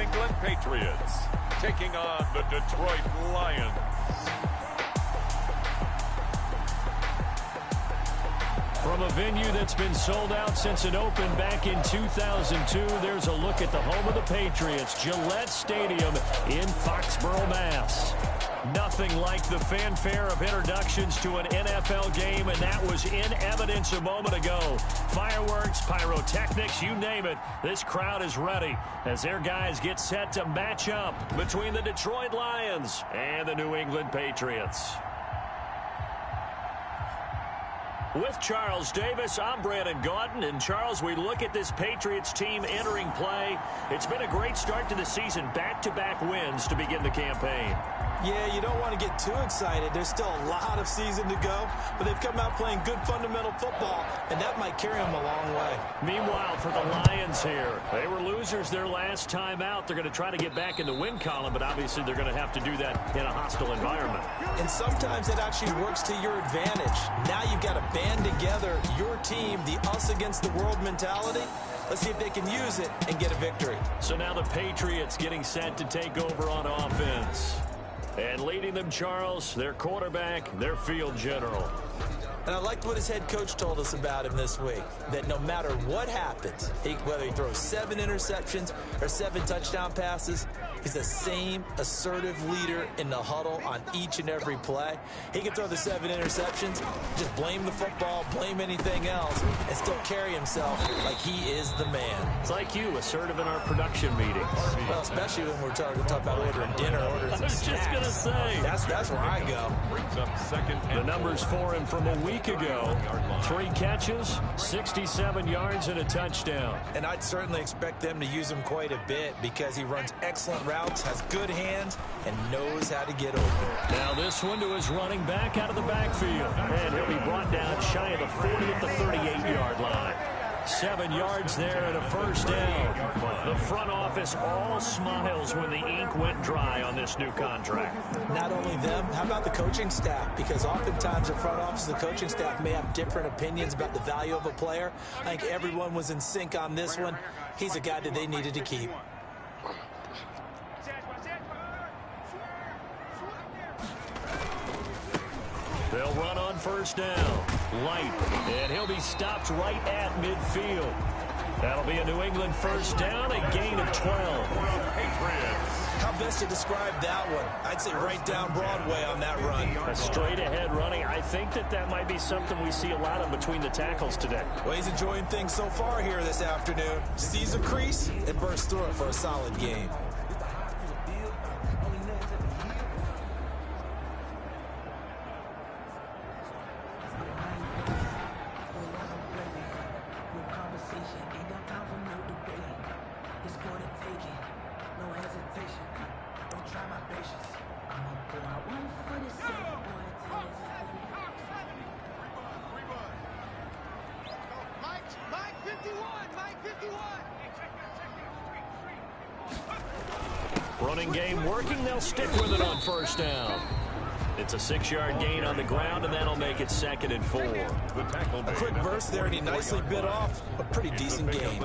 England Patriots taking on the Detroit Lions. From a venue that's been sold out since it opened back in 2002, there's a look at the home of the Patriots, Gillette Stadium in Foxborough, Mass. Nothing like the fanfare of introductions to an NFL game, and that was in evidence a moment ago. Fireworks, pyrotechnics, you name it. This crowd is ready as their guys get set to match up between the Detroit Lions and the New England Patriots. With Charles Davis, I'm Brandon Gaudin. And, Charles, we look at this Patriots team entering play. It's been a great start to the season, back-to-back wins to begin the campaign. Yeah, you don't want to get too excited. There's still a lot of season to go, but they've come out playing good fundamental football, and that might carry them a long way. Meanwhile, for the Lions here, they were losers their last time out. They're going to try to get back in the win column, but obviously they're going to have to do that in a hostile environment. And sometimes it actually works to your advantage. Now you've got to band together your team, the us against the world mentality. Let's see if they can use it and get a victory. So now the Patriots getting set to take over on offense. And leading them, Charles, their quarterback, their field general. And I liked what his head coach told us about him this week, that no matter what happens, whether he throws 7 interceptions or 7 touchdown passes, he's the same assertive leader in the huddle on each and every play. He can throw the 7 interceptions, just blame the football, blame anything else, and still carry himself like he is the man. It's like you, assertive in our production meetings. Well, especially when we're talking about ordering dinner, ordering some snacks. I was just going to say. That's where I go. Brings up second. The numbers for him from a week ago. 3 catches, 67 yards, and a touchdown. And I'd certainly expect them to use him quite a bit because he runs excellent routes, has good hands, and knows how to get open. Now this one to his running back out of the backfield. And he'll be brought down shy of the 40 at the 38-yard line. 7 yards there and a first down. The front office all smiles when the ink went dry on this new contract. Not only them, how about the coaching staff? Because oftentimes the front office and the coaching staff may have different opinions about the value of a player. I think everyone was in sync on this one. He's a guy that they needed to keep. They'll run on first down. Light, and he'll be stopped right at midfield. That'll be a New England first down, a gain of 12. How best to describe that one? I'd say right down Broadway on that run. A straight-ahead running. I think that might be something we see a lot of between the tackles today. Well, he's enjoying things so far here this afternoon. Sees a crease and bursts through it for a solid game. Running game working. They'll stick with it on first down. It's a 6-yard gain on the ground, and that'll make it 2nd and 4. A quick burst there, and he nicely bit off a pretty decent gain.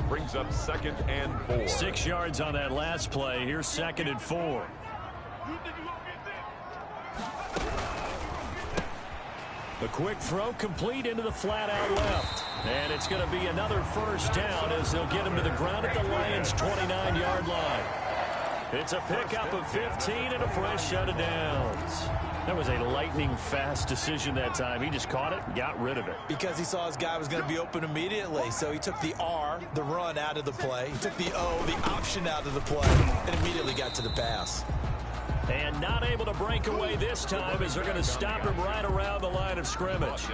Brings up 2nd and 4. 6 yards on that last play. Here's 2nd and 4. The quick throw complete into the flat out left. And it's going to be another first down as they'll get him to the ground at the Lions' 29-yard line. It's a pickup of 15 and a fresh set of downs. That was a lightning-fast decision that time. He just caught it and got rid of it. Because he saw his guy was going to be open immediately. So he took the R, the run, out of the play. He took the O, the option, out of the play, and immediately got to the pass. And not able to break away this time as they're going to stop him right around the line of scrimmage.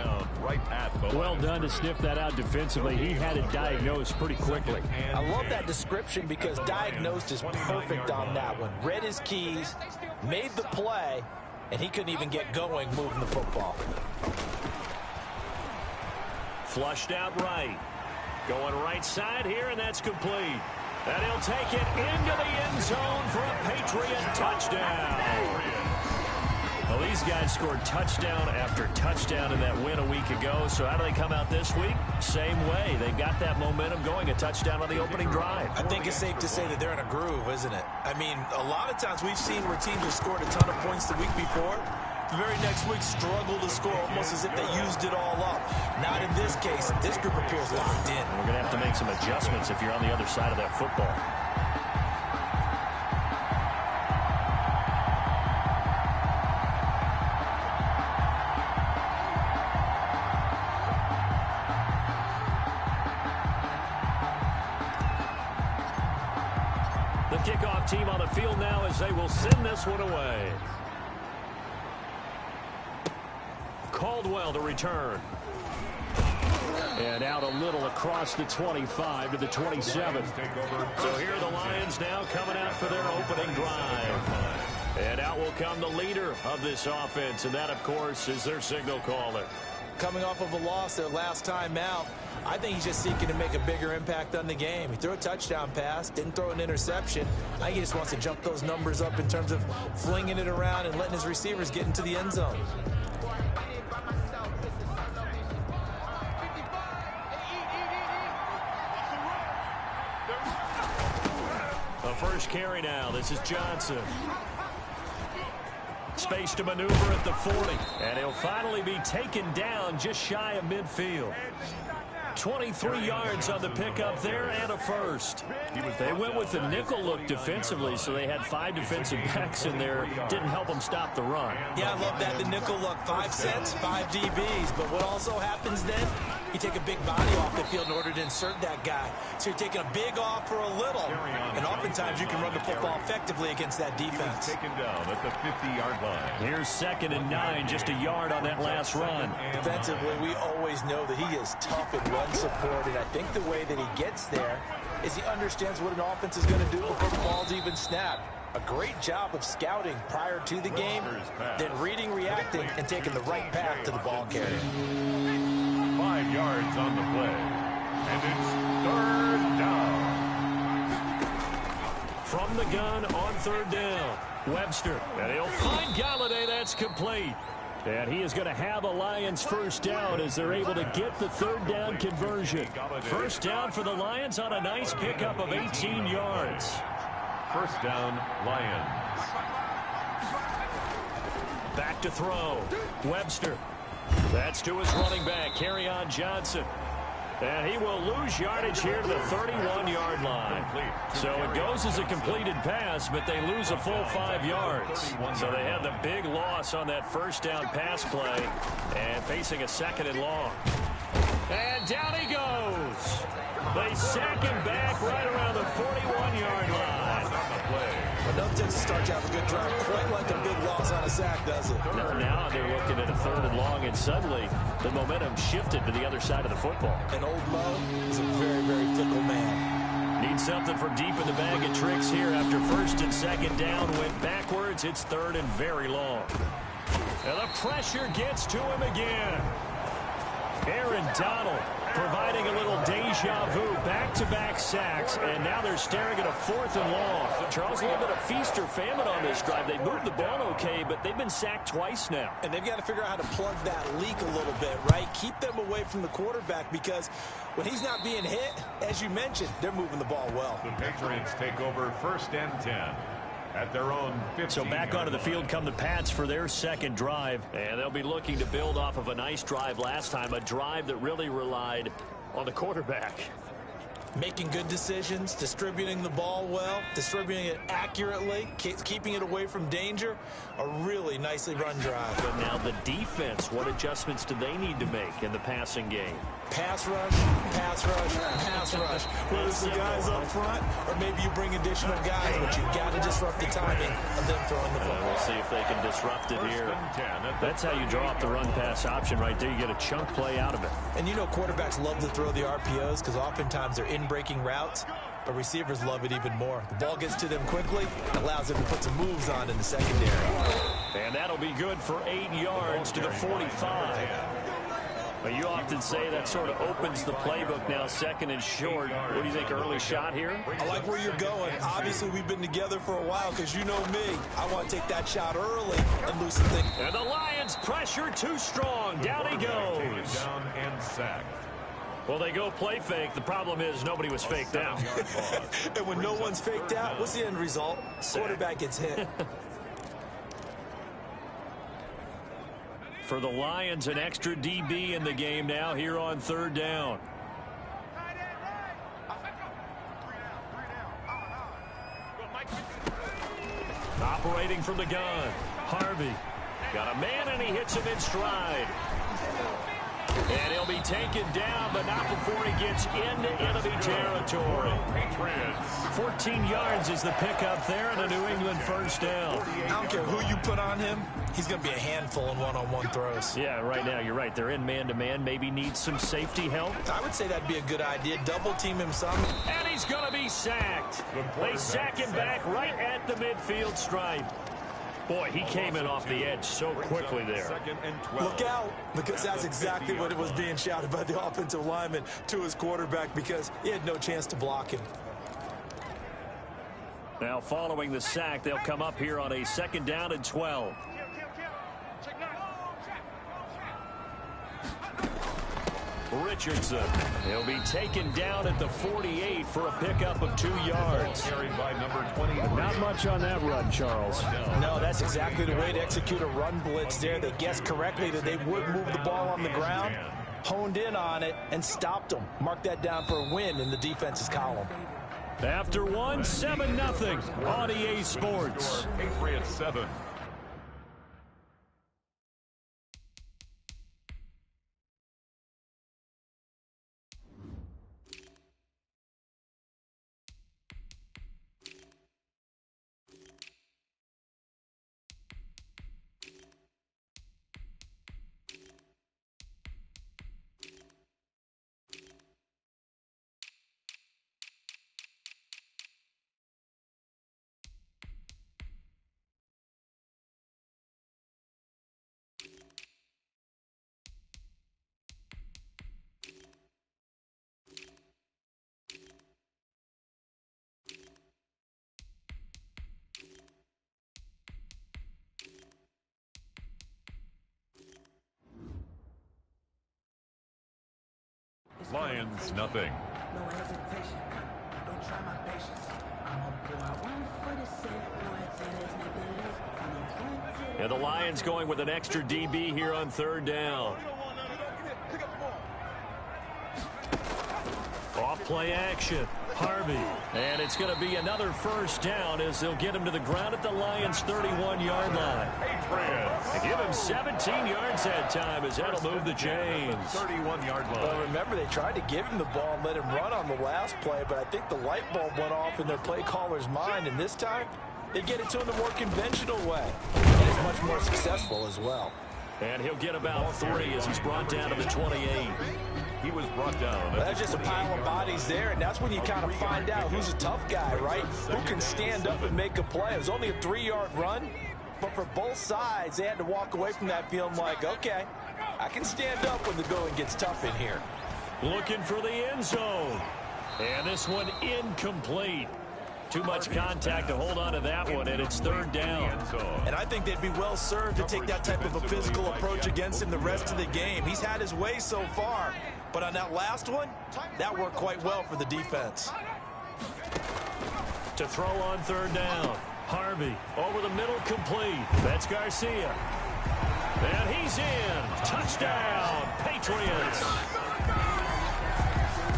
Well done to sniff that out defensively. He had it diagnosed pretty quickly. I love that description because diagnosed is perfect on that one. Read his keys, made the play, and he couldn't even get going moving the football. Flushed out right. Going right side here, and that's complete. And he'll take it into the end zone for a Patriot touchdown. Well, these guys scored touchdown after touchdown in that win a week ago. So how do they come out this week? Same way. They got that momentum going, a touchdown on the opening drive. I think it's safe to say that they're in a groove, isn't it? I mean, a lot of times we've seen where teams have scored a ton of points the week before. The very next week struggle to score almost as if they used it all up. Not in this case. This group appears locked in. We're going to have to make some adjustments if you're on the other side of that football. The kickoff team on the field now as they will send this one away. Caldwell to return. And out a little across the 25 to the 27. So here are the Lions now coming out for their opening drive. And out will come the leader of this offense, and that, of course, is their signal caller. Coming off of a loss their last time out, I think he's just seeking to make a bigger impact on the game. He threw a touchdown pass, didn't throw an interception. I think he just wants to jump those numbers up in terms of flinging it around and letting his receivers get into the end zone. The first carry now. This is Johnson. Space to maneuver at the 40. And he'll finally be taken down just shy of midfield. 23 yards on the pickup there and a first. They went with the nickel look defensively, so they had 5 defensive backs in there. Didn't help them stop the run. Yeah, I love that. The nickel look, 5 cents, 5 DBs. But what also happens then, you take a big body off the field in order to insert that guy. So you're taking a big off for a little. And oftentimes you can run the football effectively against that defense. Taken down at the 50-yard line. Here's 2nd and 9, just a yard on that last run. Defensively, we always know that he is tough in run support, and I think the way that he gets there is he understands what an offense is going to do before the ball's even snapped. A great job of scouting prior to the game, then reading, reacting, and taking the right path to the ball carrier. 5 yards on the play. And it's 3rd down. From the gun on 3rd down. Webster. And he'll find Galladay. That's complete. And he is going to have a Lions first down as they're able to get the 3rd down conversion. First down for the Lions on a nice pickup of 18 yards. First down, Lions. Back to throw. Webster. That's to his running back, Kerryon Johnson. And he will lose yardage here to the 31-yard line. So it goes as a completed pass, but they lose a full 5 yards. So they had the big loss on that first down pass play and facing a 2nd and long. And down he goes. They sack him back right around the 41-yard line. But no tends to start you off a good drive quite like a big loss on a sack, does it? No, now they're looking at a 3rd and long, and suddenly the momentum shifted to the other side of the football. And old Mo is a very, very fickle man. Need something from deep in the bag of tricks here after 1st and 2nd down. Went backwards. It's 3rd and very long. And the pressure gets to him again. Aaron Donald providing a little deja vu, back-to-back sacks, and now they're staring at a 4th and long. Charles, a little bit of feast or famine on this drive. They moved the ball okay, but they've been sacked twice now. And they've got to figure out how to plug that leak a little bit, right? Keep them away from the quarterback, because when he's not being hit, as you mentioned, they're moving the ball well. The Patriots take over 1st and 10. At their own 15. So back onto the field come the Pats for their 2nd drive. And they'll be looking to build off of a nice drive last time, a drive that really relied on the quarterback. Making good decisions, distributing the ball well, distributing it accurately, keeping it away from danger. A really nicely run drive. But now the defense, what adjustments do they need to make in the passing game? Pass rush, pass rush, pass rush. Whether it's the guys up front or maybe you bring additional guys, but you've got to disrupt the timing of them throwing the football. We'll see if they can disrupt it here. That's how you draw up the run-pass option right there. You get a chunk play out of it. And you know quarterbacks love to throw the RPOs because oftentimes they're in-breaking routes, but receivers love it even more. The ball gets to them quickly and allows them to put some moves on in the secondary. And that'll be good for 8 yards to the 45. Well, you often say that sort of opens the playbook now, second and short. What do you think, early shot here? I like where you're going. Obviously, we've been together for a while because you know me. I want to take that shot early and loosen things. And the Lions pressure too strong. Down he goes. Down and sacked. Well, they go play fake. The problem is nobody was faked out. And when no one's faked out, what's the end result? Quarterback gets hit. For the Lions, an extra DB in the game now here on third down. Operating from the gun, Harvey. Got a man, and he hits him in stride. And he'll be taken down, but not before he gets into enemy territory. Patriots. 14 yards is the pickup there, and a New England first down. I don't care who you put on him. He's going to be a handful in one-on-one throws. Yeah, right now, you're right. They're in man-to-man. Maybe needs some safety help. I would say that'd be a good idea. Double-team him some. And he's going to be sacked. They sack him back right at the midfield stripe. Boy, he came in off the edge so quickly there. Look out, because that's exactly what it was being shouted by the offensive lineman to his quarterback because he had no chance to block him. Now, following the sack, they'll come up here on a second down and 12. Richardson. He'll be taken down at the 48 for a pickup of 2 yards. Carried by number 20. Not much on that run, Charles. No, that's exactly the way to execute a run blitz there. They guessed correctly that they would move the ball on the ground, honed in on it, and stopped them. Mark that down for a win in the defense's column. After one, 7-0 on EA Sports. Patriots 7. Lions, nothing. No hesitation. Don't try my patience. I'm gonna pull out one for the set. And the Lions going with an extra DB here on third down. Off play action. Harvey. And it's going to be another first down as they'll get him to the ground at the Lions' 31-yard line. Patriots. And give him 17 yards that time as that'll move the chains. 31-yard line. Well, remember, they tried to give him the ball and let him run on the last play, but I think the light bulb went off in their play caller's mind, and this time they get it to him the more conventional way. And it's much more successful as well. And he'll get about 3 as he's brought down to the 28. He was brought down. That's just a pile of bodies there, and that's when you kind of find out who's a tough guy, right? Who can stand up and make a play. It was only a 3-yard run, but for both sides, they had to walk away from that feeling like, okay, I can stand up when the going gets tough in here. Looking for the end zone. And this one incomplete. Too much contact to hold on to that one, and it's third down. And I think they'd be well served to take that type of a physical approach against him the rest of the game. He's had his way so far, but on that last one, that worked quite well for the defense. To throw on third down. Harvey over the middle, complete. That's Garcia. And he's in. Touchdown, Patriots.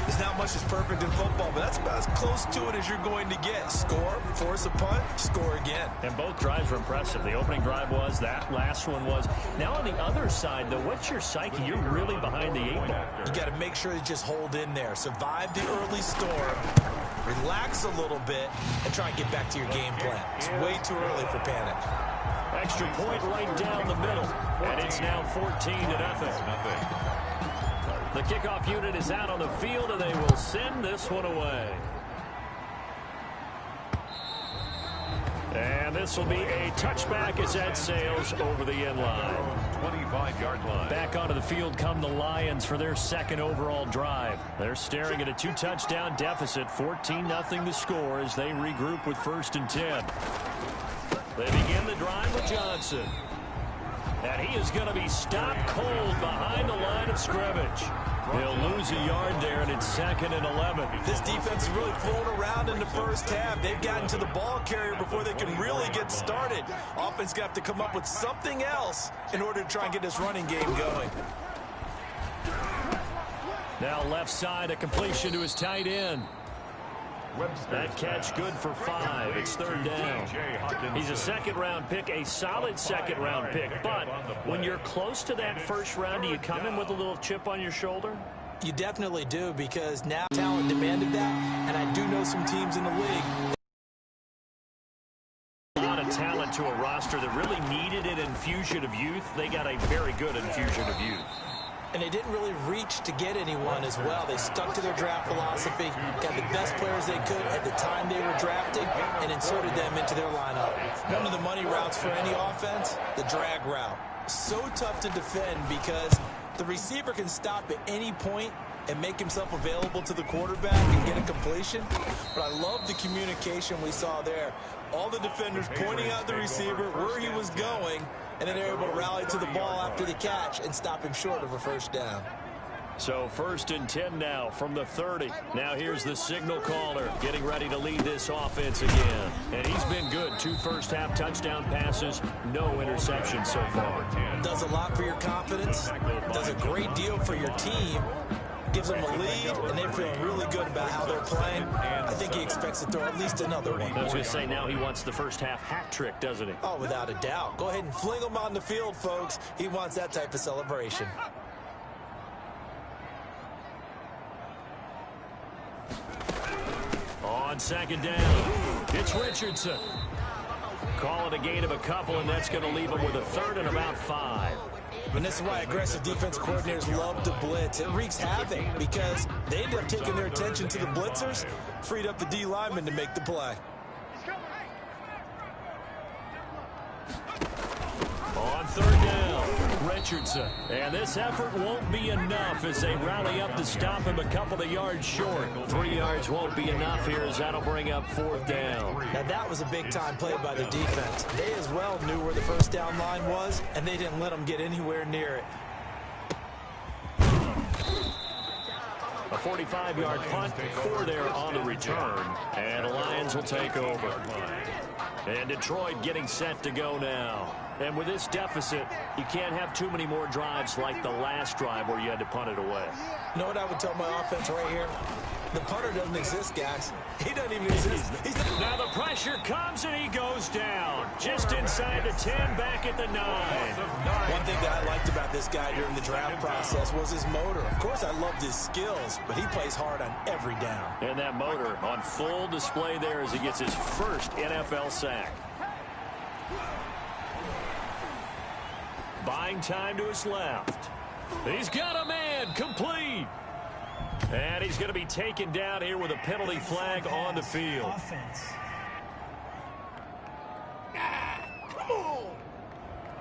There's not much that's perfect in football, but that's about as close to it as you're going to get. Score, force a punt, score again. And both drives were impressive. The opening drive was, that last one was. Now on the other side, though, what's your psyche? You're really behind the 8 ball. You got to make sure you just hold in there. Survive the early storm, relax a little bit, and try and get back to your game plan. It's way too early for panic. Extra point right down the middle. And it's now 14-0. The kickoff unit is out on the field, and they will send this one away. And this will be a touchback as that sails over the end line. 25-yard line. Back onto the field come the Lions for their second overall drive. They're staring at a 2-touchdown deficit, 14-0 the score as they regroup with 1st and 10. They begin the drive with Johnson. And he is going to be stopped cold behind the line of scrimmage. He'll lose a yard there, and it's 2nd and 11. This defense is really thrown around in the first half. They've gotten to the ball carrier before they can really get started. Offense going to have to come up with something else in order to try and get this running game going. Now left side, a completion to his tight end. That catch good for 5. It's 3rd down. He's a second-round pick, a solid second-round pick. But when you're close to that first round, do you come in with a little chip on your shoulder? You definitely do, because now talent demanded that, and I do know some teams in the league. A lot of talent to a roster that really needed an infusion of youth. They got a very good infusion of youth. And they didn't really reach to get anyone as well. They stuck to their draft philosophy, got the best players they could at the time they were drafting, and inserted them into their lineup. One of the money routes for any offense, the drag route. So tough to defend because the receiver can stop at any point and make himself available to the quarterback and get a completion. But I love the communication we saw there. All the defenders pointing out the receiver where he was going, and then they're able to rally to the ball after the catch and stop him short of a 1st down. So 1st and 10 now from the 30. Now here's the signal caller getting ready to lead this offense again. And he's been good. 2 first-half touchdown passes, no interceptions so far. Does a lot for your confidence. Does a great deal for your team. Gives them a lead, and they're feeling really good about how they're playing. I think he expects to throw at least another one. I was going to say, now he wants the first-half hat trick, doesn't he? Oh, without a doubt. Go ahead and fling him on the field, folks. He wants that type of celebration. On 2nd down, it's Richardson. Call it a gain of a couple, and that's going to leave him with a 3rd and about 5. And this is why aggressive defense coordinators love to blitz. It wreaks havoc because they end up taking their attention to the blitzers, freed up the D lineman to make the play. On 3rd down, Richardson. And this effort won't be enough as they rally up to stop him a couple of yards short. 3 yards won't be enough here as that'll bring up 4th down. Now that was a big-time play by the defense. They as well knew where the 1st down line was, and they didn't let them get anywhere near it. A 45-yard punt, 4 there on the return. And the Lions will take over. And Detroit getting set to go now. And with this deficit, you can't have too many more drives like the last drive where you had to punt it away. You know what I would tell my offense right here? The punter doesn't exist, guys. He doesn't even exist. Now the pressure comes and he goes down. Just inside the 10, back at the 9. One thing that I liked about this guy during the draft process was his motor. Of course, I loved his skills, but he plays hard on every down. And that motor on full display there as he gets his first NFL sack. Buying time to his left. He's got a man, complete. And he's going to be taken down here with a penalty flag on the field.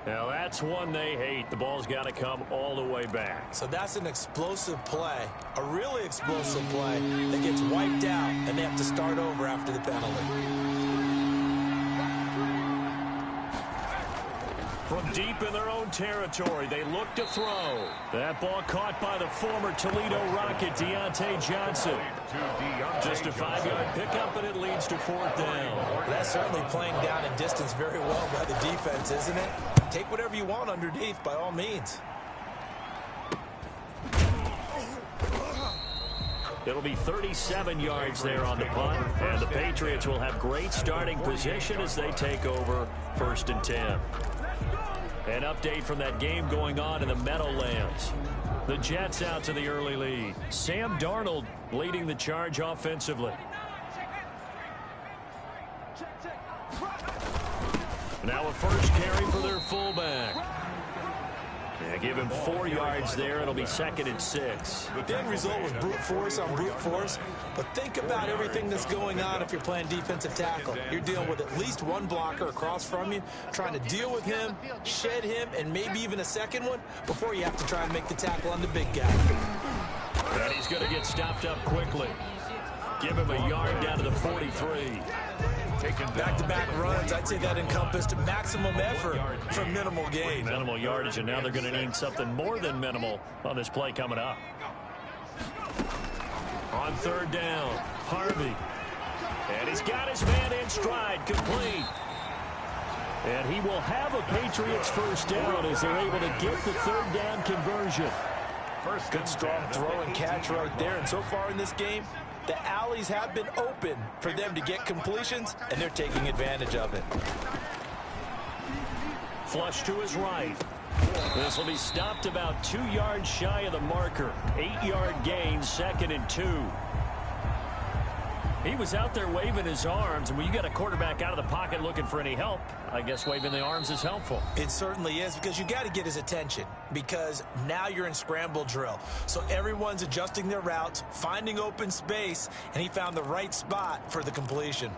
Now that's one they hate. The ball's got to come all the way back. So that's an explosive play, a really explosive play that gets wiped out, and they have to start over after the penalty. From deep in their own territory, they look to throw. That ball caught by the former Toledo Rocket, Deontay Johnson. Just a 5-yard pickup, and it leads to 4th down. That's certainly playing down in distance very well by the defense, isn't it? Take whatever you want underneath, by all means. It'll be 37 yards there on the punt, and the Patriots will have great starting position as they take over 1st and 10. An update from that game going on in the Meadowlands. The Jets out to the early lead. Sam Darnold leading the charge offensively. Now a first carry for their fullback. They give him 4 yards there. It'll be 2nd and 6. The end result was brute force on brute force, but think about everything that's going on if you're playing defensive tackle. You're dealing with at least one blocker across from you, trying to deal with him, shed him, and maybe even a second one before you have to try and make the tackle on the big guy. And he's going to get stopped up quickly. Give him a yard down to the 43. Taking back-to-back runs, I'd say that encompassed maximum effort for minimal gain. Minimal yardage, and now they're going to need something more than minimal on this play coming up. On 3rd down, Harvey. And he's got his man in stride, complete. And he will have a Patriots first down as they're able to get the 3rd down conversion. Good strong throw and catch right there. And so far in this game, the alleys have been open for them to get completions, and they're taking advantage of it. Flush to his right. This will be stopped about 2 yards shy of the marker. 8-yard gain, 2nd and 2. He was out there waving his arms, and when you got a quarterback out of the pocket looking for any help, I guess waving the arms is helpful. It certainly is, because you got to get his attention, because now you're in scramble drill. So everyone's adjusting their routes, finding open space, and he found the right spot for the completion.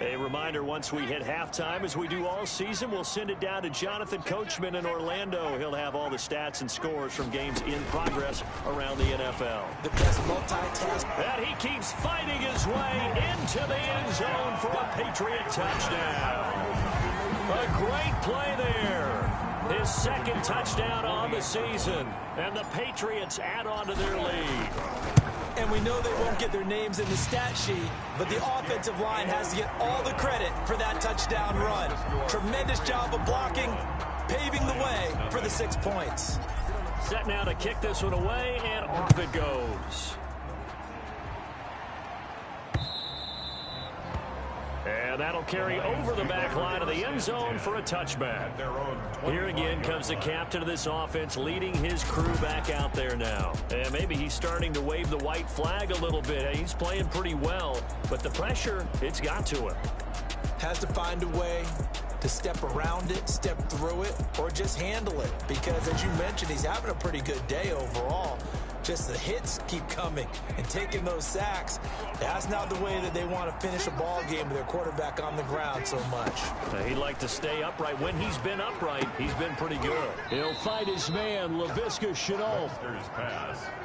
A reminder, once we hit halftime, as we do all season, we'll send it down to Jonathan Coachman in Orlando. He'll have all the stats and scores from games in progress around the NFL. The best multitask. And he keeps fighting his way into the end zone for a Patriot touchdown. A great play there. His 2nd touchdown on the season. And the Patriots add on to their lead. And we know they won't get their names in the stat sheet, but the offensive line has to get all the credit for that touchdown run. Tremendous job of blocking, paving the way for the 6 points. Set now to kick this one away, and off it goes. And that'll carry over the back line of the end zone for a touchback. Here again comes the captain of this offense, leading his crew back out there now. And maybe he's starting to wave the white flag a little bit. He's playing pretty well, but the pressure, it's got to him. Has to find a way to step around it, step through it, or just handle it. Because, as you mentioned, he's having a pretty good day overall. Just the hits keep coming and taking those sacks. That's not the way that they want to finish a ball game with their quarterback on the ground so much. He'd like to stay upright. When he's been upright, he's been pretty good. He'll fight his man, Laviska Shenault.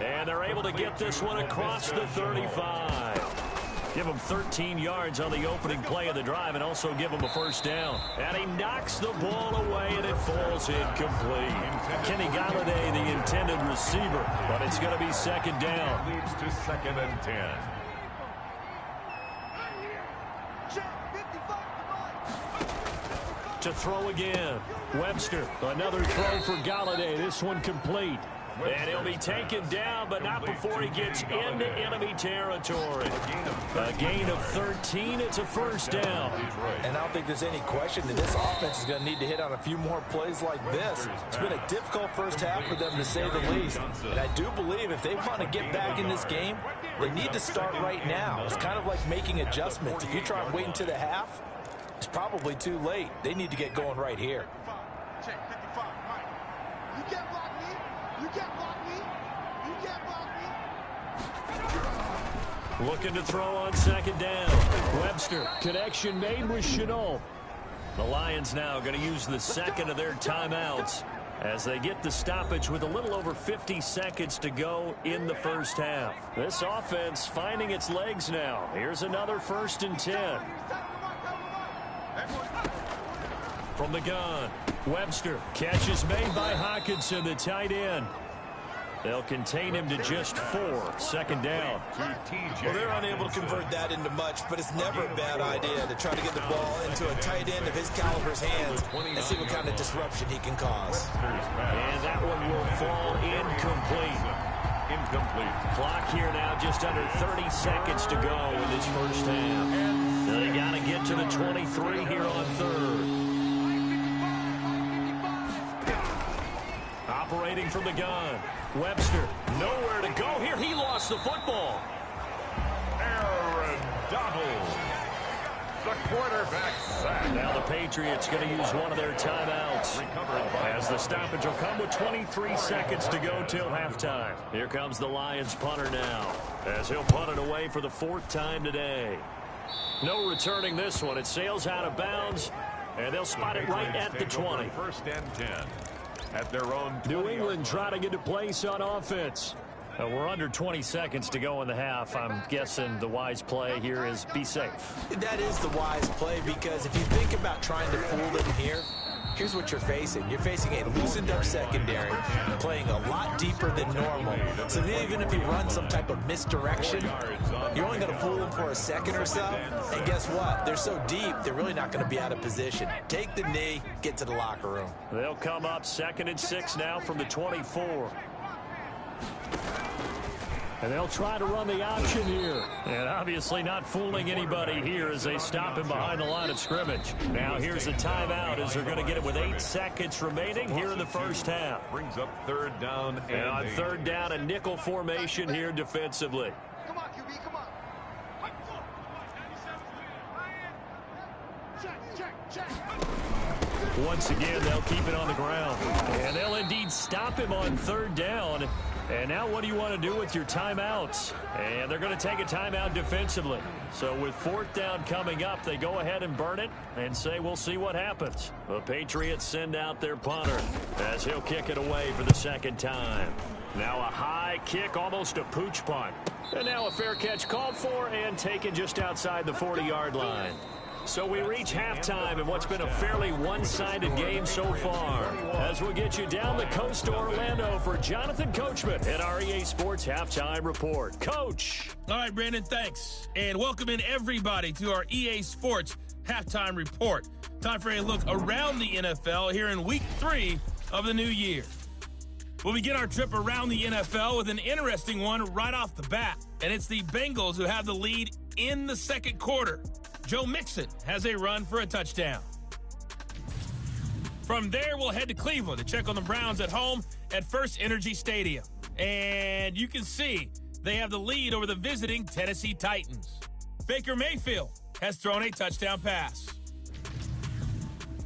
And they're able to get this one across the 35. Give him 13 yards on the opening play of the drive and also give him a first down. And he knocks the ball away, and it falls incomplete. Kenny Galladay, the intended receiver, but it's going to be 2nd down. Leads to 2nd and 10. To throw again. Webster, another throw for Galladay. This one complete. And he'll be taken down, but not before he gets into enemy territory. A gain of 13. It's a first down. And I don't think there's any question that this offense is going to need to hit on a few more plays like this. It's been a difficult first half for them, to say the least. And I do believe if they want to get back in this game, they need to start right now. It's kind of like making adjustments. If you try and wait until the half, it's probably too late. They need to get going right here. Check 55, right. You can't block me. You can't block me. You can't block me. Looking to throw on 2nd down. Webster, connection made with Shenault. The Lions now going to use the 2nd of their timeouts as they get the stoppage with a little over 50 seconds to go in the first half. This offense finding its legs now. Here's another 1st and 10. From the gun, Webster. Catch is made by Hockenson, the tight end. They'll contain him to just 4. 2nd down. Well, they're unable to convert that into much, but it's never a bad idea to try to get the ball into a tight end of his caliber's hands and see what kind of disruption he can cause. And that one will fall incomplete. Clock here now, just under 30 seconds to go in this first half. They got to get to the 23 here on 3rd. Operating from the gun. Webster, nowhere to go here. He lost the football. Aaron Donald. the quarterback sack. Now the Patriots going to use one of their timeouts, as the stoppage will come with 23 seconds to go till halftime. Here comes the Lions punter now, as he'll punt it away for the 4th time today. No returning this one. It sails out of bounds, and they'll spot it right at the 20. 1st and 10 at their own. New England trying to get a place on offense. We're under 20 seconds to go in the half. I'm guessing the wise play here is be safe. That is the wise play, because if you think about trying to fool them here, here's what you're facing. You're facing a loosened up secondary, playing a lot deeper than normal. So even if you run some type of misdirection, you're only going to fool them for a second or so. And guess what? They're so deep, they're really not going to be out of position. Take the knee, get to the locker room. They'll come up 2nd and 6 now from the 24. And they'll try to run the option here. And obviously not fooling anybody here as they stop him behind the line of scrimmage. Now here's a timeout as they're going to get it with 8 seconds remaining here in the first half. Brings up 3rd down. And on 3rd down, a nickel formation here defensively. Come on, QB, come on. Check. Once again, they'll keep it on the ground. And they'll indeed stop him on 3rd down. And now what do you want to do with your timeouts? And they're going to take a timeout defensively. So with 4th down coming up, they go ahead and burn it and say we'll see what happens. The Patriots send out their punter as he'll kick it away for the 2nd time. Now a high kick, almost a pooch punt. And now a fair catch called for and taken just outside the 40-yard line. So we reach halftime in what's been a fairly one-sided game so far. As we get you down the coast to Orlando for Jonathan Coachman at our EA Sports Halftime Report. Coach. All right, Brandon, thanks. And welcome in everybody to our EA Sports Halftime Report. Time for a look around the NFL here in Week 3 of the new year. We'll begin our trip around the NFL with an interesting one right off the bat. And it's the Bengals who have the lead in the 2nd quarter. Joe Mixon has a run for a touchdown. From there, we'll head to Cleveland to check on the Browns at home at First Energy Stadium. And you can see they have the lead over the visiting Tennessee Titans. Baker Mayfield has thrown a touchdown pass.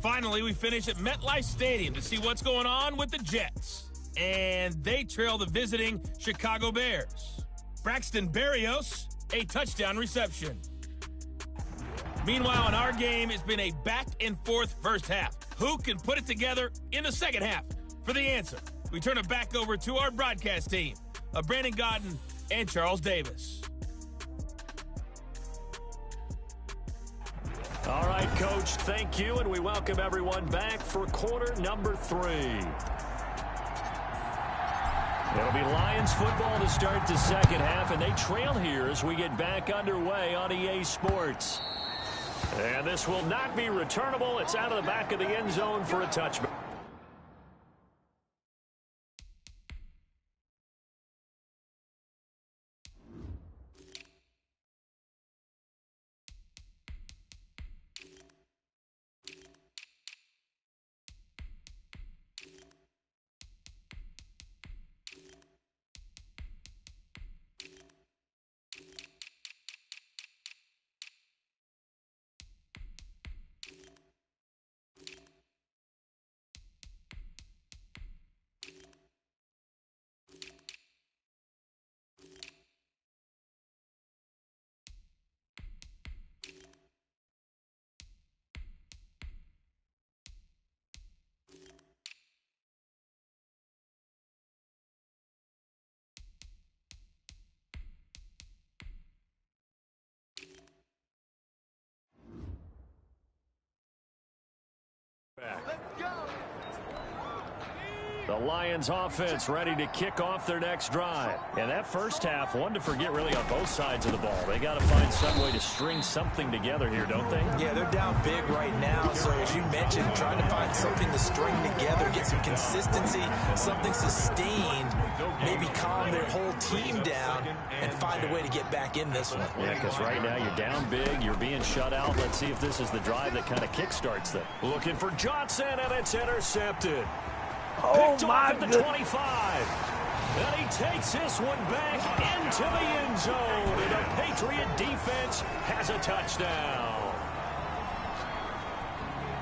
Finally, we finish at MetLife Stadium to see what's going on with the Jets. And they trail the visiting Chicago Bears. Braxton Berrios, a touchdown reception. Meanwhile, in our game, it's been a back-and-forth first half. Who can put it together in the 2nd half? For the answer, we turn it back over to our broadcast team of Brandon Godden and Charles Davis. All right, Coach, thank you, and we welcome everyone back for quarter number 3. It'll be Lions football to start the 2nd half, and they trail here as we get back underway on EA Sports. And this will not be returnable. It's out of the back of the end zone for a touchback. The Lions offense ready to kick off their next drive. And that first half, one to forget really on both sides of the ball. They got to find some way to string something together here, don't they? Yeah, they're down big right now. So as you mentioned, trying to find something to string together, get some consistency, something sustained, maybe calm their whole team down and find a way to get back in this one. Yeah, because right now you're down big, you're being shut out. Let's see if this is the drive that kind of kickstarts them. Looking for Johnson, and it's intercepted. Picked off at the 25. And he takes this one back into the end zone. And the Patriot defense has a touchdown.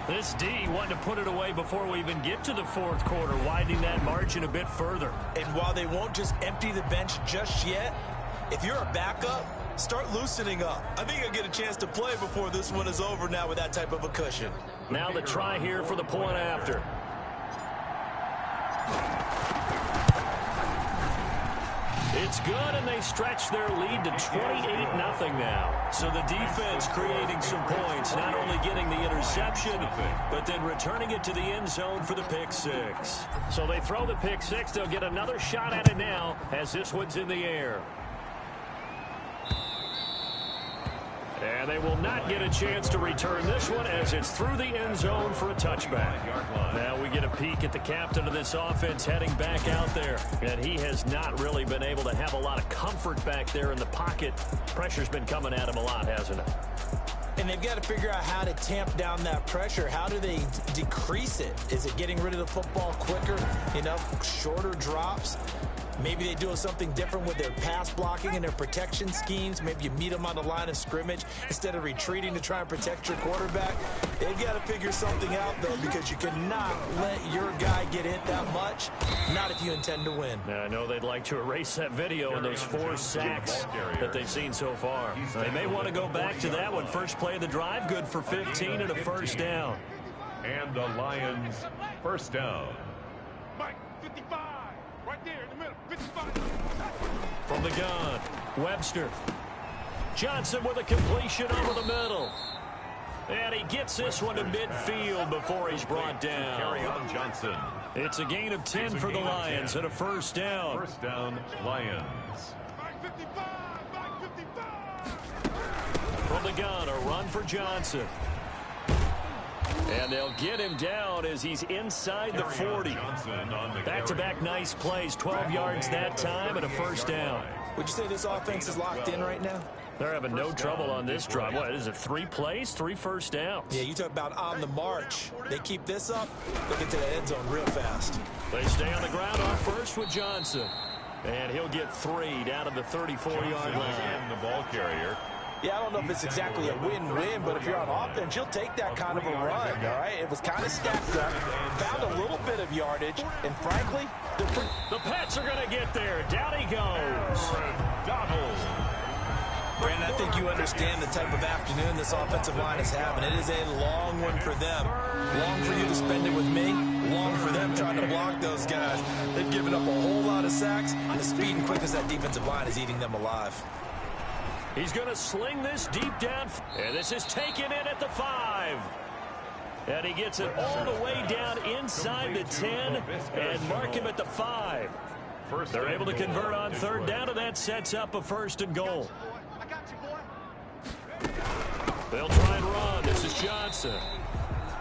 This D wanted to put it away before we even get to the fourth quarter, widening that margin a bit further. And while they won't just empty the bench just yet, if you're a backup, start loosening up. I think you'll get a chance to play before this one is over now with that type of a cushion. Now the try here for the point after. It's good, and they stretch their lead to 28-0 now. So the defense creating some points, not only getting the interception, but then returning it to the end zone for the pick six. So they throw the pick six. They'll get another shot at it now as this one's in the air. And they will not get a chance to return this one as it's through the end zone for a touchback. Now we get a peek at the captain of this offense heading back out there. And he has not really been able to have a lot of comfort back there in the pocket. Pressure's been coming at him a lot, hasn't it? And they've got to figure out how to tamp down that pressure. How do they decrease it? Is it getting rid of the football quicker? You know, shorter drops? Maybe they do something different with their pass blocking and their protection schemes. Maybe you meet them on the line of scrimmage instead of retreating to try and protect your quarterback. They've got to figure something out, though, because you cannot let your guy get hit that much, not if you intend to win. Now, I know they'd like to erase that video and those 4 sacks that they've seen so far. They may want to go back to that one. First play of the drive, good for 15 and a first down. And the Lions first down. Mike, 55. Right there in the middle. 55. From the gun, Webster. Johnson with a completion over the middle. And he gets this one to midfield before he's brought down. Carry on Johnson. It's a gain of 10 for the Lions and a first down. First down, Lions. Mike, 55. Mike, 55. From the gun, a run for Johnson. And they'll get him down as he's inside the 40. Back-to-back nice plays, 12 yards that time and a first down. Would you say this offense is locked in right now? They're having no trouble on this drive. What is it, 3 plays, 3 first downs? Yeah, you talk about on the march. They keep this up, they'll get to the end zone real fast. They stay on the ground on first with Johnson. And he'll get 3 down to the 34-yard line. And the ball carrier. Yeah, I don't know if it's exactly a win-win, but if you're on offense, you'll take that kind of a run, all right? It was kind of stacked up, found a little bit of yardage, and frankly, the Pats are going to get there. Down he goes. Brandon, I think you understand the type of afternoon this offensive line is having. It is a long one for them. Long for you to spend it with me. Long for them trying to block those guys. They've given up a whole lot of sacks, and the speed and quickness of that defensive line is eating them alive. He's going to sling this deep down. And this is taken in at the 5. And he gets it all the way down inside the 10 and mark him at the 5. They're able to convert on third down, and that sets up a first and goal. They'll try and run. This is Johnson.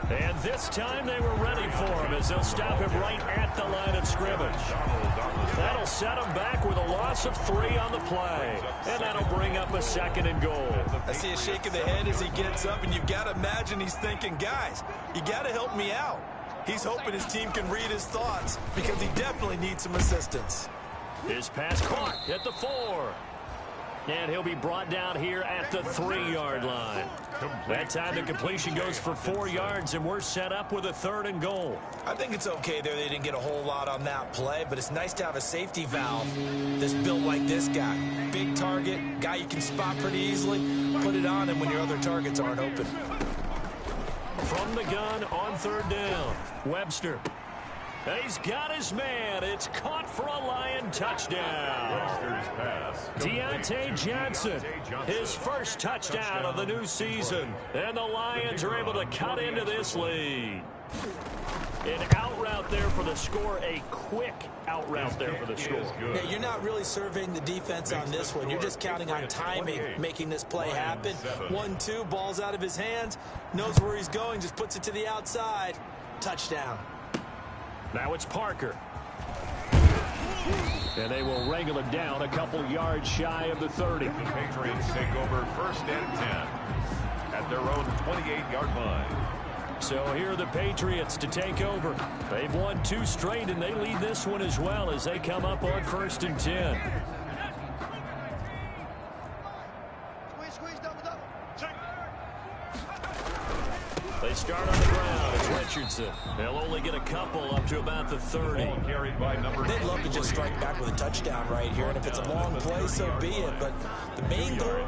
And this time they were ready for him as they'll stop him right at the line of scrimmage. That'll set him back with a loss of 3 on the play. And that'll bring up a second and goal. I see a shake of the head as he gets up, and you've got to imagine he's thinking, guys, you got to help me out. He's hoping his team can read his thoughts because he definitely needs some assistance. His pass caught at the 4. And he'll be brought down here at the 3-yard line. That time the completion goes for 4 yards, and we're set up with a third and goal. I think it's okay there. They didn't get a whole lot on that play, but it's nice to have a safety valve that's built like this guy. Big target, guy you can spot pretty easily. Put it on him when your other targets aren't open. From the gun on third down, Webster. He's got his man. It's caught for a Lion touchdown. Deontay Johnson, his first touchdown of the new season. And the Lions are able to cut into this lead. An out route there for the score, a quick out route there for the score. Yeah, you're not really surveying the defense on this one. You're just counting on timing, making this play happen. 1-2, ball's out of his hands, knows where he's going, just puts it to the outside. Touchdown. Now it's Parker. And they will wrangle him down a couple yards shy of the 30. The Patriots take over first and 10 at their own 28-yard line. So here are the Patriots to take over. They've won 2 straight, and they lead this one as well as they come up on first and 10. They They start on the ground. It's Richardson. They'll only get a couple up to about the 30. Carried by number They'd love to just strike back with a touchdown right here, and if it's a long play, so be it. But the main goal,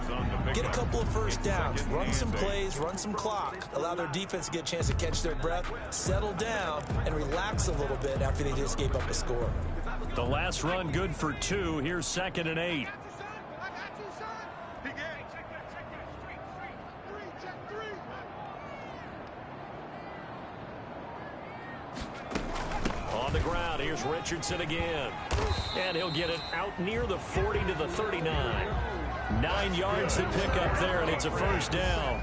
get a couple of first downs, run some plays, run some clock, allow their defense to get a chance to catch their breath, settle down, and relax a little bit after they just gave up a score. The last run good for 2. Here's 2nd and 8. On the ground, here's Richardson again. And he'll get it out near the 40 to the 39. 9 yards to pick up there, and it's a first down.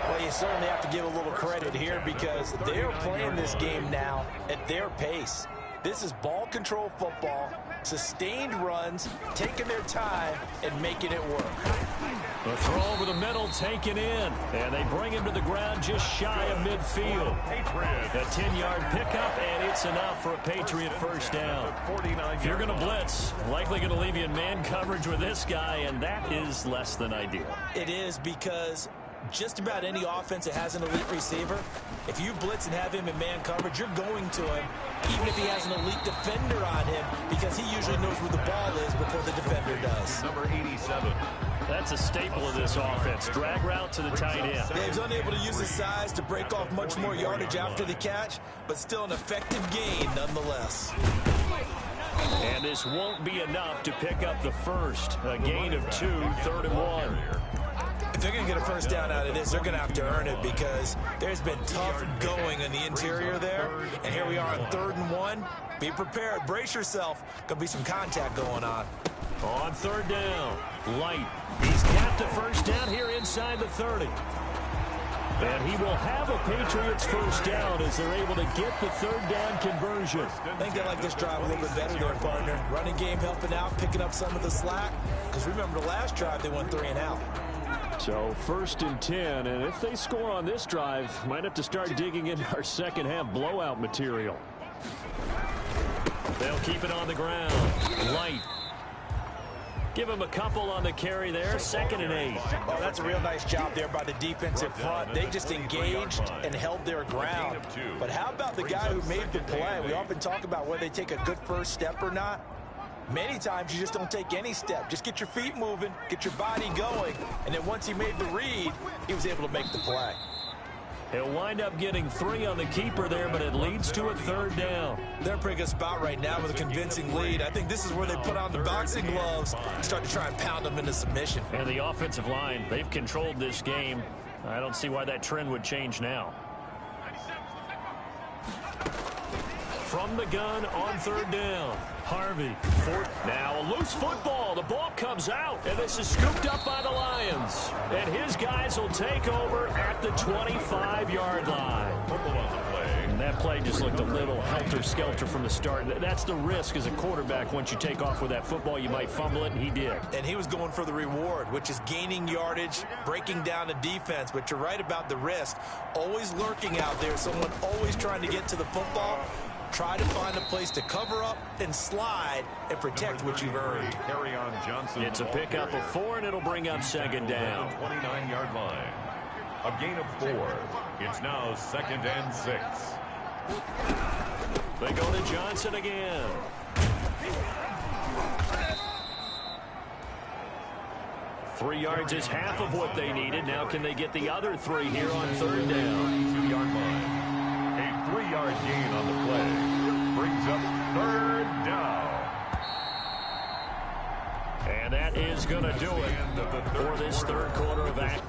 Well, you certainly have to give a little credit here because they're playing this game now at their pace. This is ball control football, sustained runs, taking their time, and making it work. The throw over the middle taken in, and they bring him to the ground just shy of midfield. A 10-yard pickup, and it's enough for a Patriot first down. If you're going to blitz, likely going to leave you in man coverage with this guy, and that is less than ideal. It is because just about any offense that has an elite receiver, if you blitz and have him in man coverage, you're going to him, even if he has an elite defender on him, because he usually knows where the ball is before the defender does. number 87. That's a staple of this offense. Drag route to the tight end. Yeah, he's unable to use his size to break off much more yardage after the catch, but still an effective gain nonetheless. And this won't be enough to pick up the first. A gain of 2, 3rd and 1. If they're going to get a first down out of this, they're going to have to earn it because there's been tough going in the interior there. And here we are on 3rd and 1. Be prepared. Brace yourself. Going to be some contact going on. On 3rd down, Light. He's capped a first down here inside the 30. And he will have a Patriots first down as they're able to get the 3rd down conversion. I think they like this drive a little bit better there, partner. Running game helping out, picking up some of the slack. Because remember the last drive, they went 3 and out. So 1st and 10, and if they score on this drive, might have to start digging into our second half blowout material. They'll keep it on the ground. Light. Give him a couple on the carry there. 2nd and 8. Oh, that's a real nice job there by the defensive front. They just engaged and held their ground. But how about the guy who made the play? We often talk about whether they take a good first step or not. Many times you just don't take any step. Just get your feet moving, get your body going, and then once he made the read, he was able to make the play. He'll wind up getting 3 on the keeper there, but it leads to a 3rd down. They're in a pretty good spot right now with a convincing lead. I think this is where they put on the boxing gloves and start to try and pound them into submission. And the offensive line, they've controlled this game. I don't see why that trend would change now. From the gun on 3rd down. Harvey. Now a loose football. The ball comes out. And this is scooped up by the Lions. And his guys will take over at the 25-yard line. And that play just looked a little helter-skelter from the start. That's the risk as a quarterback. Once you take off with that football, you might fumble it, and he did. And he was going for the reward, which is gaining yardage, breaking down the defense. But you're right about the risk. Always lurking out there. Someone always trying to get to the football. Try to find a place to cover up and slide and protect what you've earned. It's a pickup of 4, and it'll bring up 2nd down. 29-yard line. A gain of 4. It's now 2nd and 6. They go to Johnson again. Three yards is half of what they needed. Now can they get the other 3 here on 3rd down? 2-yard line. A 3-yard gain on the play. Brings up 3rd down. And that is going to do it for this 3rd quarter of action.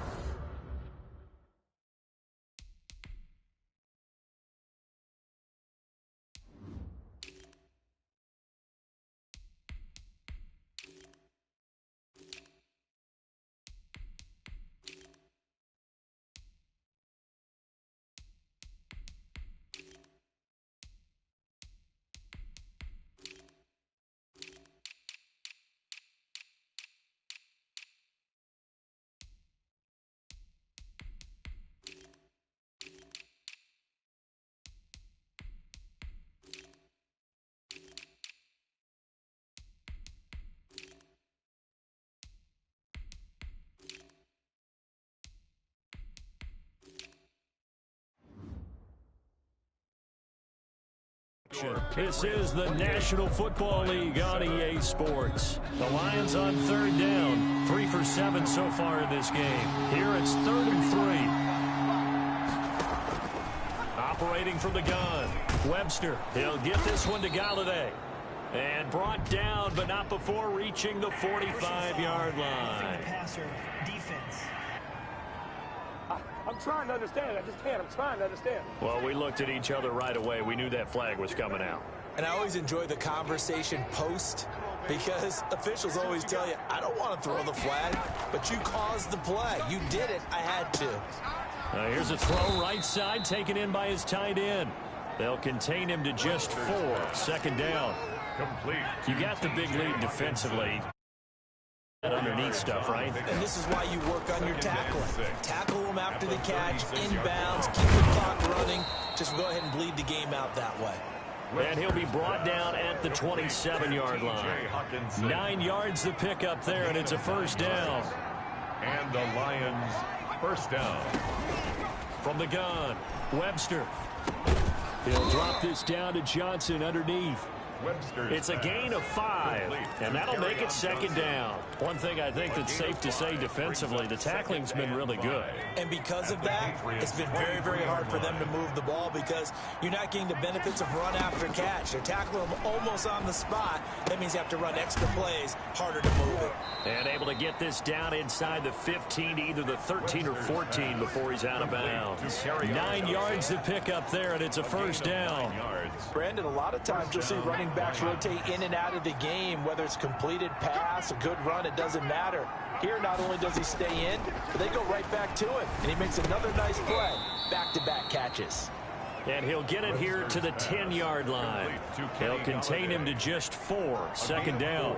action. This is the National Football League on EA Sports. The Lions on third down. 3 for 7 so far in this game. Here it's 3rd and 3. Operating from the gun. Webster. He'll get this one to Galladay. And brought down, but not before reaching the 45-yard line. I'm trying to understand. I just can't. I'm trying to understand. Well, we looked at each other right away. We knew that flag was coming out. And I always enjoy the conversation post because officials always tell you, I don't want to throw the flag, but you caused the play. You did it. I had to. Here's a throw right side taken in by his tight end. They'll contain him to just 4. 2nd down. Complete. You got the big lead defensively. That underneath stuff, right? And this is why you work on your tackling. Tackle them after the catch, inbounds, keep the clock running. Just go ahead and bleed the game out that way. And he'll be brought down at the 27-yard line. 9 yards to pick up there, and it's a 1st down. And the Lions, 1st down. From the gun, Webster. He'll drop this down to Johnson underneath. It's a gain of 5, and that'll make it 2nd down. One thing I think that's safe to say defensively, the tackling's been really good. And because of that, it's been very, very hard for them to move the ball because you're not getting the benefits of run after catch. They're tackling them almost on the spot. That means you have to run extra plays, harder to move it. And able to get this down inside the 15 to either the 13 or 14 before he's out of bounds. 9 yards to pick up there, and it's a 1st down. Brandon, a lot of times you'll see running backs rotate in and out of the game, whether it's completed pass, a good run, it doesn't matter. Here, not only does he stay in, but they go right back to him, and he makes another nice play. Back-to-back catches. And he'll get it here to the 10-yard line. They'll contain him to just 4. 2nd down.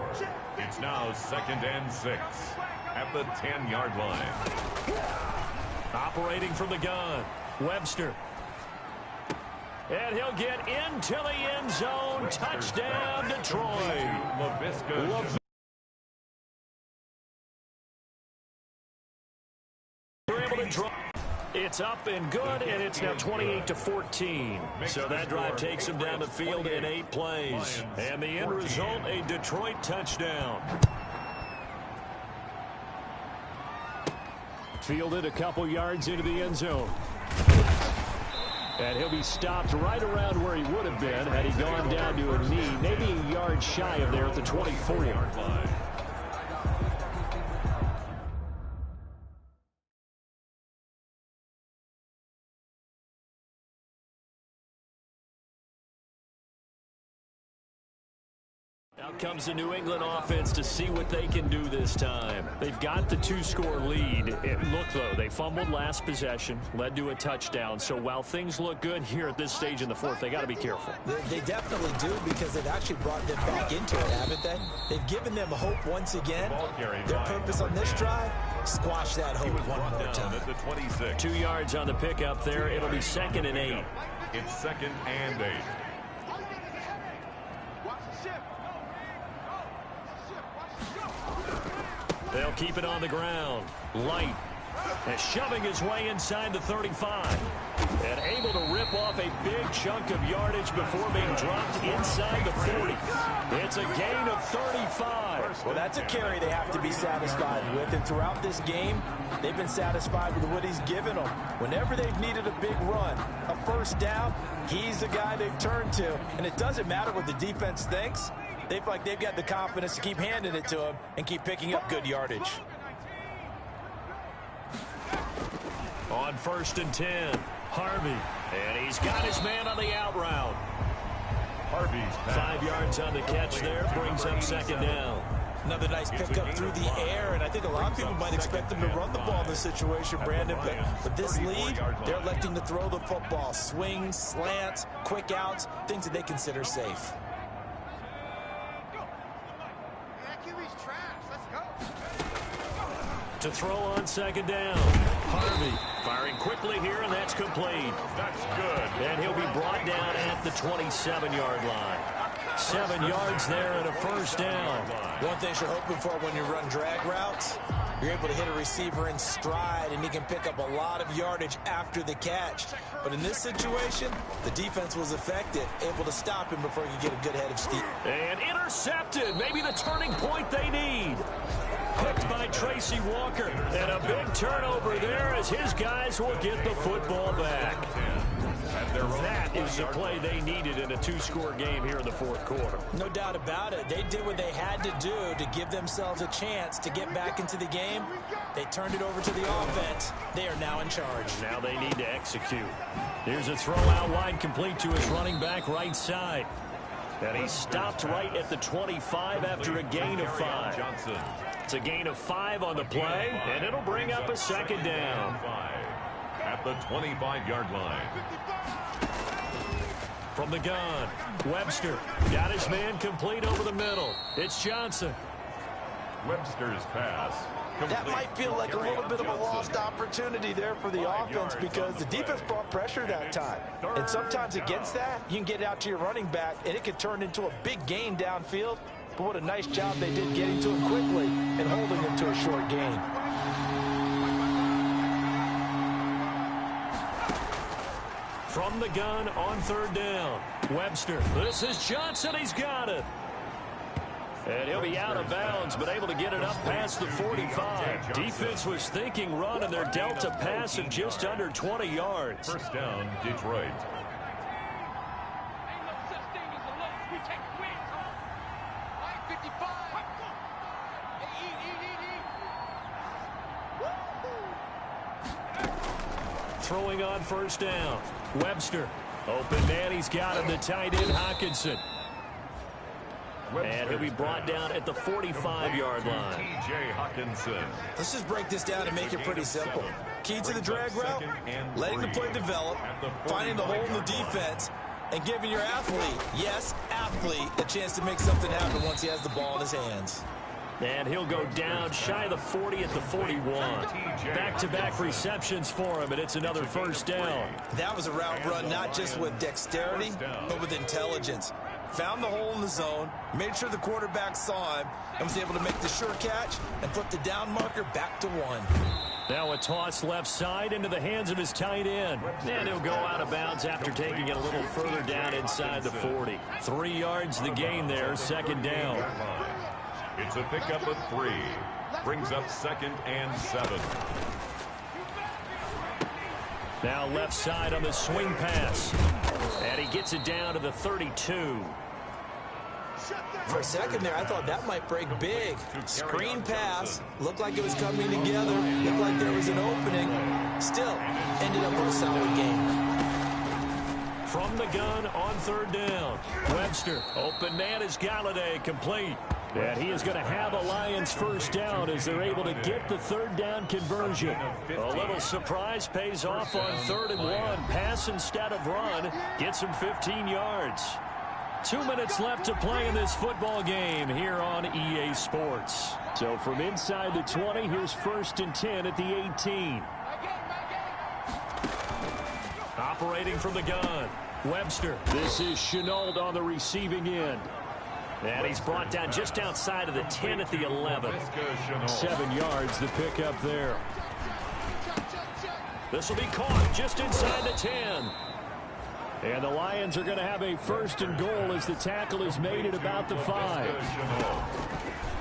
It's now 2nd and 6 at the 10-yard line. Operating from the gun, Webster. And he'll get into the end zone. Touchdown, Detroit. They're able to draw. It's up and good, and it's now 28-14. So that drive takes them down the field in 8 plays. And the end result, a Detroit touchdown. Fielded a couple yards into the end zone. And he'll be stopped right around where he would have been had he gone down to a knee, maybe a yard shy of there at the 24-yard line. Out comes the New England offense to see what they can do this time. They've got the 2-score lead. Look, though, they fumbled last possession, led to a touchdown. So while things look good here at this stage in the 4th, they got to be careful. They definitely do because they've actually brought them back into it, haven't they? They've given them hope once again. Their purpose on this drive, squash that hope one more time. 2 yards on the pickup there. It'll be 2nd and 8. It's 2nd and 8. They'll keep it on the ground. Light. And shoving his way inside the 35. And able to rip off a big chunk of yardage before being dropped inside the 40. It's a gain of 35. Well, that's a carry they have to be satisfied with. And throughout this game, they've been satisfied with what he's given them. Whenever they've needed a big run, a 1st down, he's the guy they've turned to. And it doesn't matter what the defense thinks. They've got the confidence to keep handing it to him and keep picking up good yardage. On 1st and 10, Harvey. And he's got his man on the out route. Harvey's 5 yards on the catch there, brings up 2nd down. Another nice pickup through the air, and I think a lot of people might expect them to run the ball in this situation, Brandon, but with this lead, they're electing to throw the football. Swings, slants, quick outs, things that they consider safe. To throw on 2nd down. Harvey firing quickly here, and that's complete. That's good. And he'll be brought down at the 27-yard line. 7 yards there and a 1st down. One thing you're hoping for when you run drag routes, You're able to hit a receiver in stride, and he can pick up a lot of yardage after the catch. But in this situation, the defense was effective, able to stop him before he could get a good head of steam. And intercepted. Maybe the turning point they need. Picked by Tracy Walker. And a big turnover there as his guys will get the football back. That is the play they needed in a two-score game here in the fourth quarter. No doubt about it. They did what they had to do to give themselves a chance to get back into the game. They turned it over to the offense. They are now in charge. Now they need to execute. Here's a throw out wide, complete to his running back right side. And he stopped right at the 25 after a gain of 5. It's a gain of 5 on the play, and it'll bring up a second down. At the 25-yard line. From the gun, Webster got his man complete over the middle. It's Johnson. Webster's pass. That might feel like a little bit of a lost opportunity there for the offense because the defense brought pressure that time. And sometimes against that, you can get it out to your running back, and it could turn into a big gain downfield. But what a nice job they did getting to him quickly and holding him to a short gain. From the gun on third down, Webster. This is Johnson. He's got it. And he'll be out of bounds, but able to get it up past the 45. Defense was thinking run, and they're dealt a pass of just under 20 yards. First down, Detroit. Throwing on first down. Webster. Open man. He's got him. The tight end, Hockenson. And he'll be brought down at the 45-yard line. T.J. Hockenson. Let's just break this down and make it pretty simple. Key to the drag route, letting the play develop, finding the hole in the defense, and giving your athlete, yes, athlete, a chance to make something happen once he has the ball in his hands. And he'll go down shy of the 40 at the 41. Back-to-back receptions for him, and it's another first down. That was a route run not just with dexterity, but with intelligence. Found the hole in the zone, made sure the quarterback saw him, and was able to make the sure catch and flip the down marker back to 1. Now a toss left side into the hands of his tight end. And he'll go out of bounds after taking it a little further down inside the 40. 3 yards the gain there, second down. It's a pickup of 3. Brings up 2nd and 7. Now left side on the swing pass. And he gets it down to the 32. For a second there, I thought that might break big. Screen pass. Looked like it was coming together. Looked like there was an opening. Still, ended up with a solid game. From the gun on third down. Webster. Open man is Galladay, complete. And he is going to have a Lions first down as they're able to get the third down conversion. A little surprise pays off on 3rd and 1. Pass instead of run. Gets him 15 yards. 2 minutes left to play in this football game here on EA Sports. So from inside the 20, here's 1st and 10 at the 18. Operating from the gun, Webster. This is Chenault on the receiving end. And he's brought down just outside of the 10 at the 11. 7 yards the pickup there. This will be caught just inside the 10. And the Lions are going to have a 1st and goal as the tackle is made at about the 5.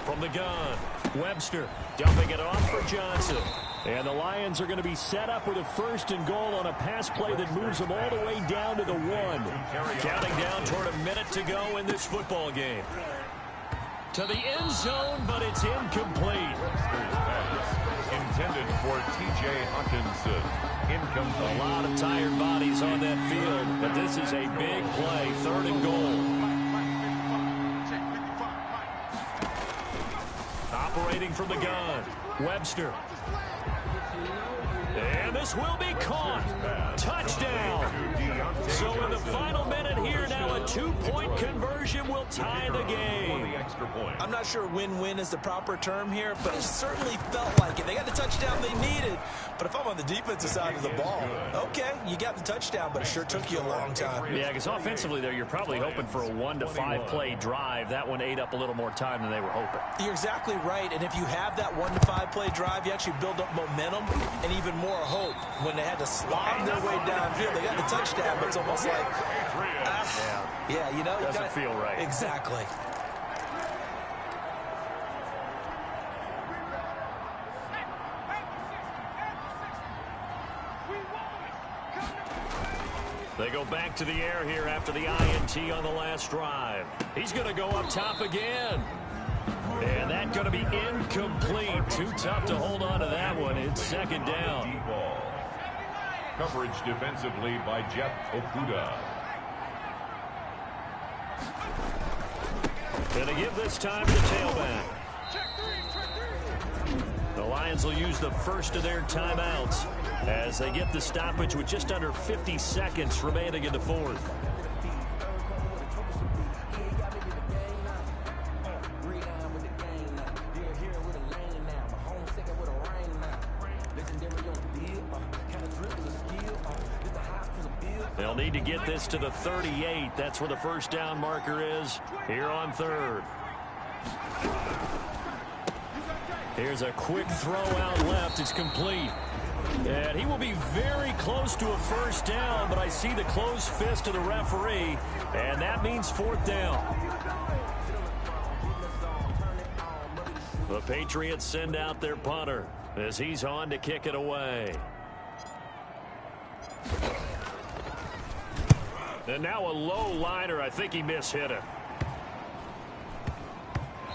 From the gun, Webster dumping it off for Johnson. And the Lions are going to be set up with a 1st and goal on a pass play that moves them all the way down to the 1. Counting down toward a minute to go in this football game. To the end zone, but it's incomplete. Intended for T.J. Hockenson. Incomplete. A lot of tired bodies on that field, but this is a big play. 3rd and goal. Operating from the gun, Webster. And this will be caught. Touchdown. So in the final minute here now, a two-point conversion will tie the game. I'm not sure win-win is the proper term here, but it certainly felt like it. They got the touchdown they needed. But if I'm on the defensive side of the ball, okay, you got the touchdown, but it sure took you a long time. Yeah, because offensively there, you're probably hoping for a 1 to 5 play drive. That one ate up a little more time than they were hoping. You're exactly right, and if you have that 1 to 5 play drive, you actually build up momentum and even more hope. When they had to slog their way downfield, they got the touchdown, but it's almost like, yeah, you know. Doesn't feel right. Exactly. They go back to the air here after the INT on the last drive. He's going to go up top again. And that's going to be incomplete. Too tough to hold on to that one. It's second down. Coverage defensively by Jeff Okuda. Going to give this time to the tailback. The Lions will use the first of their timeouts as they get the stoppage with just under 50 seconds remaining in the fourth. They'll need to get this to the 38. That's where the first down marker is here on third. Here's a quick throw out left. It's complete. And he will be very close to a first down, but I see the closed fist of the referee, and that means fourth down. The Patriots send out their punter as he's on to kick it away. And now a low liner. I think he mishit it.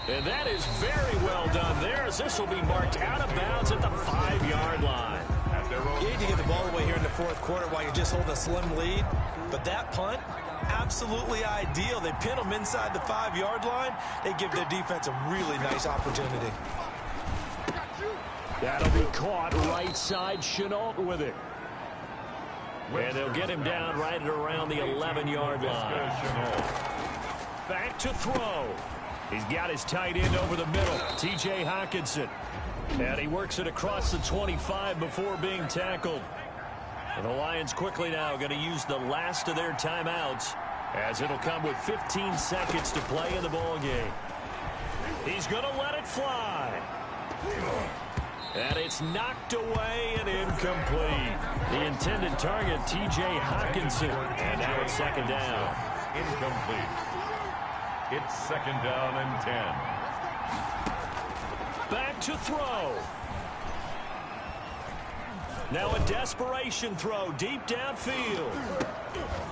And that is very well done there, as this will be marked out of bounds at the 5-yard line. You need to get the ball away here in the fourth quarter while you're just holding a slim lead. But that punt, absolutely ideal. They pin them inside the 5-yard line. They give their defense a really nice opportunity. That'll be caught right side. Chenault with it. And they'll get him down right at around the 11-yard line. Back to throw. He's got his tight end over the middle, T.J. Hockenson. And he works it across the 25 before being tackled. And the Lions quickly now going to use the last of their timeouts, as it'll come with 15 seconds to play in the ball game. He's going to let it fly. And it's knocked away and incomplete. The intended target, T.J. Hockenson. And now it's second down. Incomplete. It's second down and 10. Back to throw. Now a desperation throw deep downfield.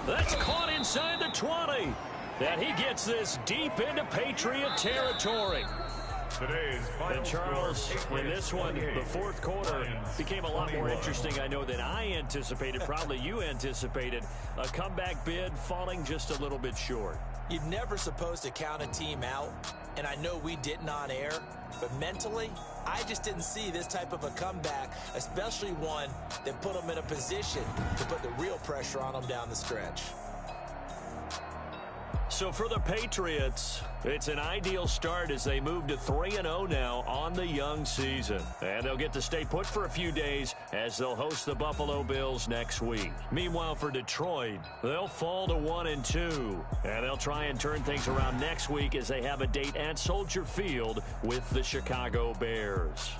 That's caught inside the 20. And he gets this deep into Patriot territory. And Charles, in this one, the fourth quarter became a lot more interesting, I know, than I anticipated. Probably you anticipated. A comeback bid falling just a little bit short. You're never supposed to count a team out, and I know we didn't on air, but mentally, I just didn't see this type of a comeback, especially one that put them in a position to put the real pressure on them down the stretch. So for the Patriots, it's an ideal start as they move to 3-0 now on the young season. And they'll get to stay put for a few days as they'll host the Buffalo Bills next week. Meanwhile, for Detroit, they'll fall to 1-2. And they'll try and turn things around next week as they have a date at Soldier Field with the Chicago Bears.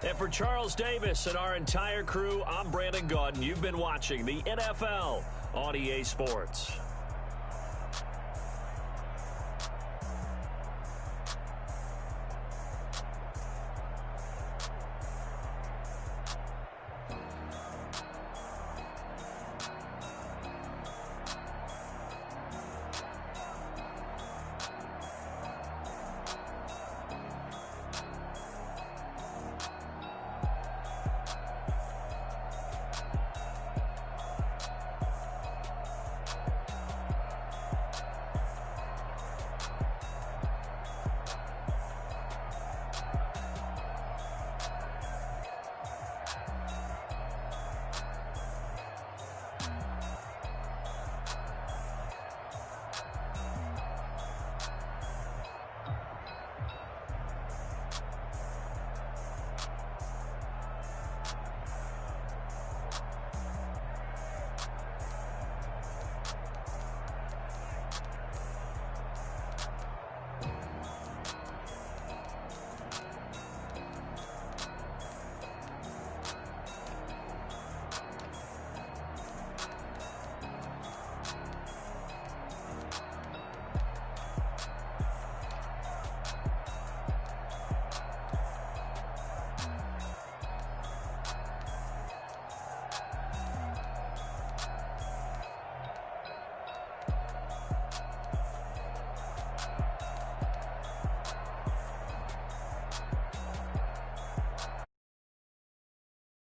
And for Charles Davis and our entire crew, I'm Brandon Gaudin. You've been watching the NFL on EA Sports.